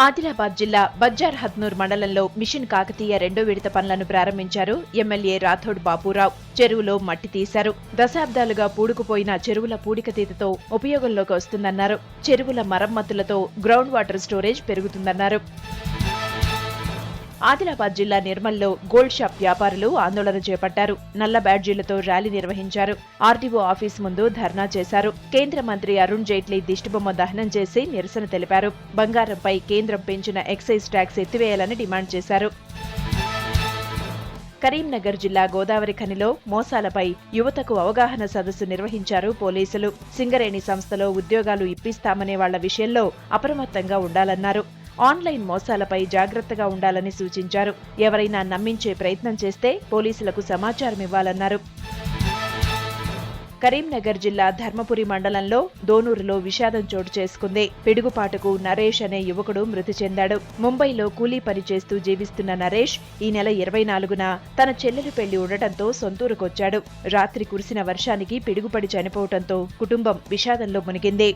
ఆదిలాబాద్ జిల్లా బజ్జార్ హత్నూర్ మండలంలో మిషన్ కాకతీయ 2వ విడత పనులను ప్రారంభించారు ఎమ్మెల్యే రాథోడ్ బాపురావు. చెరువులో మట్టి తీశారు. దశాబ్దాలుగా పూడుకుపోయిన చెరువుల పూడికతీతతో ఉపయోగంలోకి వస్తుందన్నారు. చెరువుల మరమ్మతులతో గ్రౌండ్ వాటర్ స్టోరేజ్ పెరుగుతుందన్నారు. ఆదిలాబాద్ జిల్లా నిర్మల్లో గోల్డ్ షాప్ వ్యాపారులు ఆందోళన చేపట్టారు. నల్ల బ్యాడ్జీలతో ర్యాలీ నిర్వహించారు. ఆర్డీఓ ఆఫీస్ ముందు ధర్నా చేశారు. కేంద్ర మంత్రి అరుణ్ జైట్లీ దిష్టిబొమ్మ దహనం చేసి నిరసన తెలిపారు. బంగారంపై కేంద్రం పెంచిన ఎక్సైజ్ ట్యాక్స్ ఎత్తివేయాలని డిమాండ్ చేశారు. కరీంనగర్ జిల్లా గోదావరి ఖనిలో మోసాలపై యువతకు అవగాహన సదస్సు నిర్వహించారు పోలీసులు. సింగరేణి సంస్థలో ఉద్యోగాలు ఇప్పిస్తామనే వాళ్ల విషయంలో అప్రమత్తంగా ఉండాలన్నారు. ఆన్లైన్ మోసాలపై జాగ్రత్తగా ఉండాలని సూచించారు. ఎవరైనా నమ్మించే ప్రయత్నం చేస్తే పోలీసులకు సమాచారం ఇవ్వాలన్నారు. కరీంనగర్ జిల్లా ధర్మపురి మండలంలో దోనూరులో విషాదం చోటు చేసుకుంది. పిడుగుపాటుకు నరేష్ అనే యువకుడు మృతి చెందాడు. ముంబైలో కూలీ పని చేస్తూ జీవిస్తున్న నరేష్ ఈ నెల 24న తన చెల్లెలి పెళ్లి ఉండటంతో సొంతూరుకొచ్చాడు. రాత్రి కురిసిన వర్షానికి పిడుగుపడి చనిపోవడంతో కుటుంబం విషాదంలో మునిగింది.